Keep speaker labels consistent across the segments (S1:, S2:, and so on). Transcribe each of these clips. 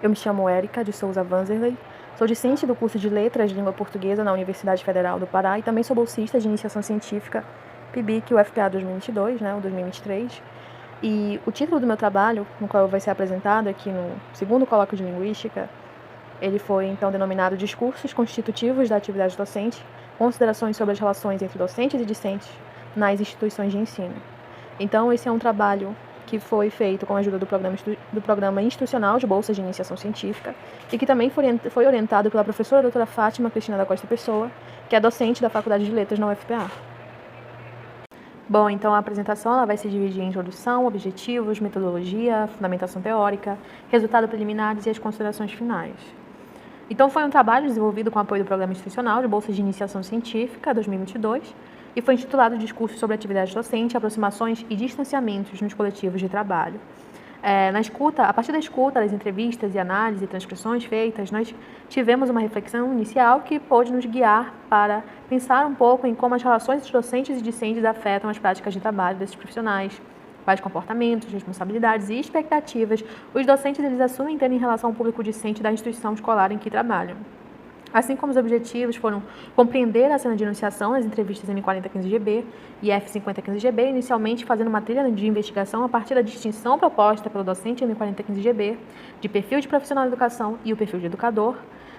S1: Eu me chamo Érica de Souza Vanzerley, sou discente do curso de Letras de Língua Portuguesa na Universidade Federal do Pará e também sou bolsista de Iniciação Científica PIBIC UFPA 2022, ou 2023. E o título do meu trabalho, no qual vai ser apresentado aqui no segundo colóquio de Linguística, ele foi então denominado Discursos Constitutivos da Atividade Docente, Considerações sobre as relações entre docentes e discentes nas instituições de ensino. Então, esse é um trabalho que foi feito com a ajuda do programa institucional de bolsas de iniciação científica e que também foi orientado pela professora doutora Fátima Cristina da Costa Pessoa, que é docente da Faculdade de Letras na UFPA. Bom, então a apresentação ela vai se dividir em introdução, objetivos, metodologia, fundamentação teórica, resultados preliminares e as considerações finais. Então foi um trabalho desenvolvido com apoio do Programa Institucional de Bolsas de Iniciação Científica 2022 e foi intitulado Discurso sobre Atividade Docente, Aproximações e Distanciamentos nos Coletivos de Trabalho. A partir da escuta, das entrevistas e análises e transcrições feitas, nós tivemos uma reflexão inicial que pôde nos guiar para pensar um pouco em como as relações entre docentes e discentes afetam as práticas de trabalho desses profissionais, quais comportamentos, responsabilidades e expectativas os docentes eles assumem ter em relação ao público discente da instituição escolar em que trabalham. Assim como os objetivos foram compreender a cena de enunciação nas entrevistas M4015GB e F5015GB, inicialmente fazendo uma trilha de investigação a partir da distinção proposta pelo docente M4015GB de perfil de profissional de educação e o perfil de educador,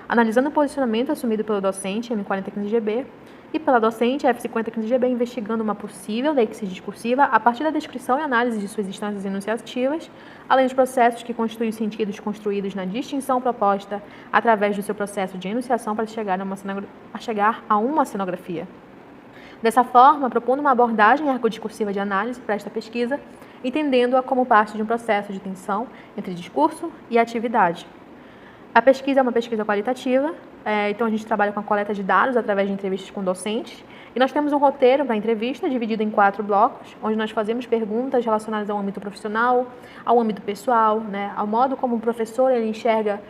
S1: analisando o posicionamento assumido pelo docente M4015GB e pela docente F5015GB, investigando uma possível deixia discursiva a partir da descrição e análise de suas instâncias enunciativas, além dos processos que constituem os sentidos construídos na distinção proposta através do seu processo de enunciação para chegar a uma cenografia. Dessa forma, propondo uma abordagem arcodiscursiva de análise para esta pesquisa, entendendo-a como parte de um processo de tensão entre discurso e atividade. A pesquisa é uma pesquisa qualitativa, então a gente trabalha com a coleta de dados através de entrevistas com docentes, e nós temos um roteiro para a entrevista dividido em 4 blocos, onde nós fazemos perguntas relacionadas ao âmbito profissional, ao âmbito pessoal, ao modo como o professor ele enxerga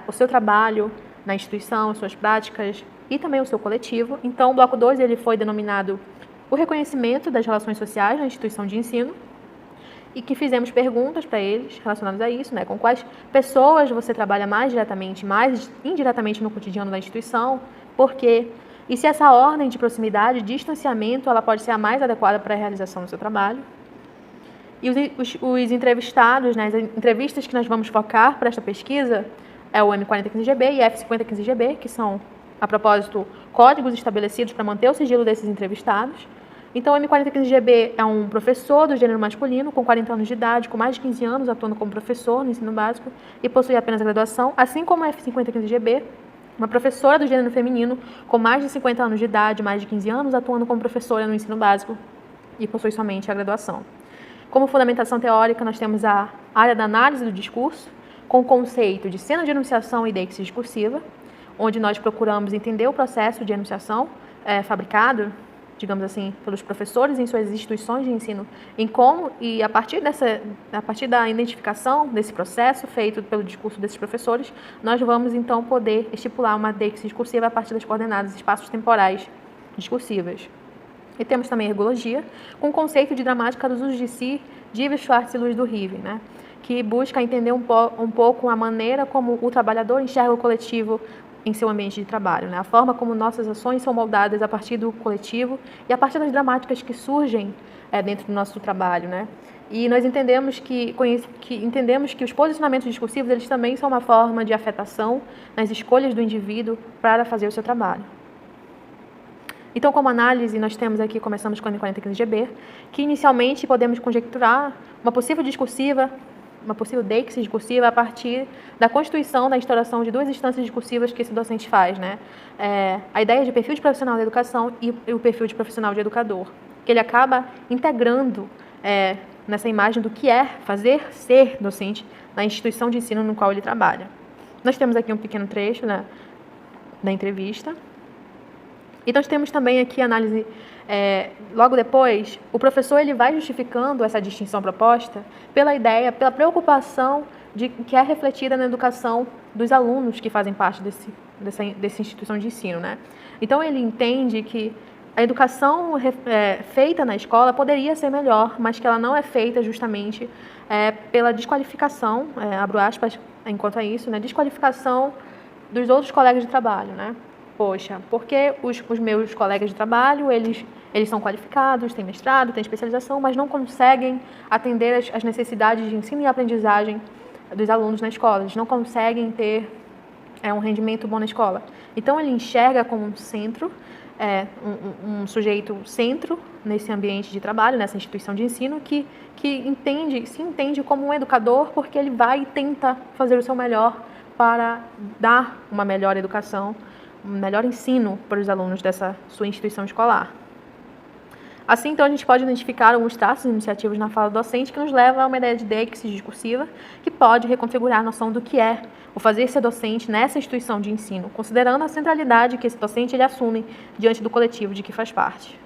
S1: o seu trabalho na instituição, suas práticas e também o seu coletivo. Então, o bloco 2 ele foi denominado o reconhecimento das relações sociais na instituição de ensino, e que fizemos perguntas para eles relacionadas a isso, com quais pessoas você trabalha mais diretamente, mais indiretamente no cotidiano da instituição, por quê? E se essa ordem de proximidade, distanciamento, ela pode ser a mais adequada para a realização do seu trabalho. E os entrevistados, as entrevistas que nós vamos focar para esta pesquisa é o M4015GB e F5015GB, que são, a propósito, códigos estabelecidos para manter o sigilo desses entrevistados. Então, o M4015GB é um professor do gênero masculino, com 40 anos de idade, com mais de 15 anos, atuando como professor no ensino básico e possui apenas graduação, assim como o F5015GB, uma professora do gênero feminino, com mais de 50 anos de idade, mais de 15 anos, atuando como professora no ensino básico e possui somente a graduação. Como fundamentação teórica, nós temos a área da análise do discurso, com o conceito de cena de enunciação e deixia discursiva, onde nós procuramos entender o processo de enunciação fabricado, digamos assim, pelos professores em suas instituições de ensino, em como, e a partir da identificação desse processo feito pelo discurso desses professores, nós vamos então poder estipular uma deixia discursiva a partir das coordenadas espaços temporais discursivas. E temos também a ergologia, com o conceito de gramática dos usos de si, de Ives Schwartz e Luiz do Rive, que busca entender um pouco a maneira como o trabalhador enxerga o coletivo em seu ambiente de trabalho, a forma como nossas ações são moldadas a partir do coletivo e a partir das gramáticas que surgem dentro do nosso trabalho, E nós entendemos que os posicionamentos discursivos eles também são uma forma de afetação nas escolhas do indivíduo para fazer o seu trabalho. Então, como análise, nós temos aqui, começamos com o M4015GB, que inicialmente podemos conjecturar uma possível deixia discursiva a partir da constituição da instauração de 2 instâncias discursivas que esse docente faz, a ideia de perfil de profissional de educação e o perfil de profissional de educador, que ele acaba integrando nessa imagem do que é ser docente na instituição de ensino no qual ele trabalha. Nós temos aqui um pequeno trecho da entrevista. E nós temos também aqui a análise, logo depois, o professor ele vai justificando essa distinção proposta pela preocupação que é refletida na educação dos alunos que fazem parte dessa instituição de ensino, Então, ele entende que a educação feita na escola poderia ser melhor, mas que ela não é feita justamente pela desqualificação, abro aspas enquanto a isso, né, desqualificação dos outros colegas de trabalho, né? Poxa, porque os meus colegas de trabalho, eles são qualificados, têm mestrado, têm especialização, mas não conseguem atender as necessidades de ensino e aprendizagem dos alunos na escola, eles não conseguem ter um rendimento bom na escola. Então, ele enxerga como um centro, um sujeito centro nesse ambiente de trabalho, nessa instituição de ensino, que se entende como um educador, porque ele vai e tenta fazer o seu melhor para dar uma melhor educação, um melhor ensino para os alunos dessa sua instituição escolar. Assim, então, a gente pode identificar alguns traços iniciativos na fala docente que nos levam a uma ideia de deixis discursiva que pode reconfigurar a noção do que é o fazer ser docente nessa instituição de ensino, considerando a centralidade que esse docente ele assume diante do coletivo de que faz parte.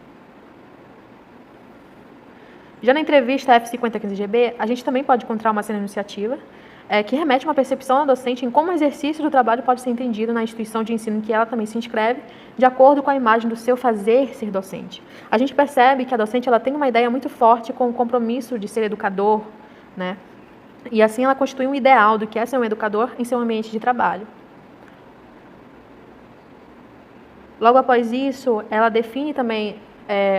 S1: Já na entrevista F5015GB, a gente também pode encontrar uma cena iniciativa que remete a uma percepção da docente em como o exercício do trabalho pode ser entendido na instituição de ensino em que ela também se inscreve, de acordo com a imagem do seu fazer ser docente. A gente percebe que a docente ela tem uma ideia muito forte com o compromisso de ser educador, né? E assim ela constitui um ideal do que é ser um educador em seu ambiente de trabalho. Logo após isso, ela define também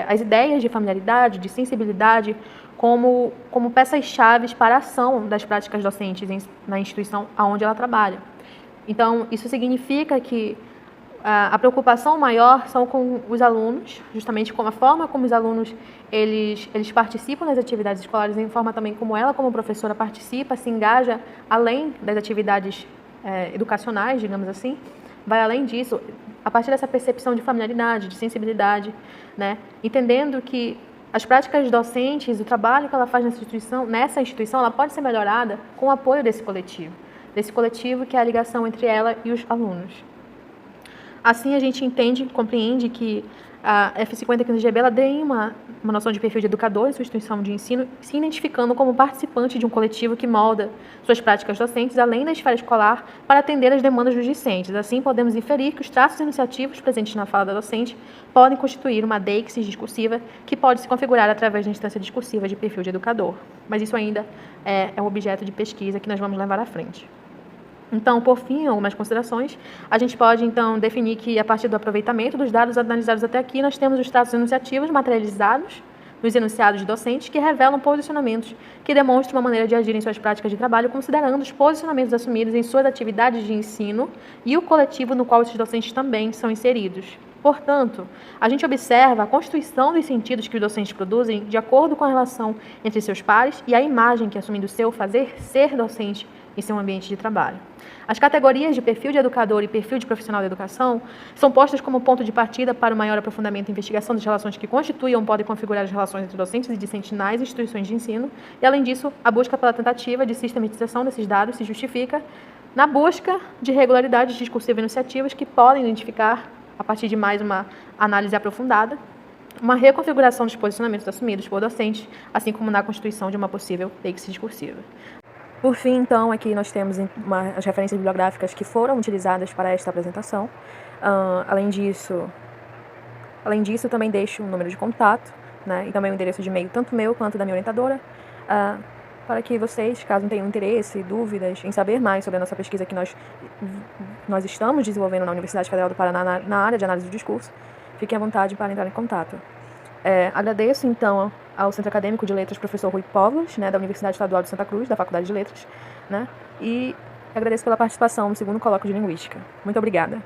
S1: as ideias de familiaridade, de sensibilidade, como peças-chave para a ação das práticas docentes na instituição onde ela trabalha. Então, isso significa que a preocupação maior são com os alunos, justamente com a forma como os alunos eles participam das atividades escolares, e a forma também como ela, como professora, participa, se engaja além das atividades educacionais, digamos assim, vai além disso, a partir dessa percepção de familiaridade, de sensibilidade, né? Entendendo que as práticas docentes, o trabalho que ela faz nessa instituição, ela pode ser melhorada com o apoio desse coletivo que é a ligação entre ela e os alunos. Assim, a gente compreende que a F5015GB ela tem uma noção de perfil de educador em sua instituição de ensino, se identificando como participante de um coletivo que molda suas práticas docentes, além da esfera escolar, para atender às demandas dos discentes. Assim, podemos inferir que os traços iniciativos presentes na fala da docente podem constituir uma deixis discursiva que pode se configurar através da instância discursiva de perfil de educador. Mas isso ainda é um objeto de pesquisa que nós vamos levar à frente. Então, por fim, algumas considerações. A gente pode, então, definir que, a partir do aproveitamento dos dados analisados até aqui, nós temos os traços enunciativos materializados nos enunciados docentes que revelam posicionamentos que demonstram uma maneira de agir em suas práticas de trabalho, considerando os posicionamentos assumidos em suas atividades de ensino e o coletivo no qual esses docentes também são inseridos. Portanto, a gente observa a constituição dos sentidos que os docentes produzem de acordo com a relação entre seus pares e a imagem que assumem do seu fazer ser docente em seu ambiente de trabalho. As categorias de perfil de educador e perfil de profissional da educação são postas como ponto de partida para o maior aprofundamento e investigação das relações que constituem ou podem configurar as relações entre docentes e discentes nas instituições de ensino, e, além disso, a busca pela tentativa de sistematização desses dados se justifica na busca de regularidades discursivas enunciativas que podem identificar, a partir de mais uma análise aprofundada, uma reconfiguração dos posicionamentos assumidos por docentes, assim como na constituição de uma possível deixis discursiva. Por fim, então, aqui nós temos as referências bibliográficas que foram utilizadas para esta apresentação. Além disso, também deixo um número de contato, né, e também o endereço de e-mail, tanto meu quanto da minha orientadora, para que vocês, caso tenham interesse, dúvidas em saber mais sobre a nossa pesquisa que nós estamos desenvolvendo na Universidade Federal do Paraná na área de análise do discurso, fiquem à vontade para entrar em contato. Agradeço, então, ao Centro Acadêmico de Letras, professor Rui Povos, né, da Universidade Estadual de Santa Cruz, da Faculdade de Letras, né, e agradeço pela participação no segundo colóquio de Linguística. Muito obrigada.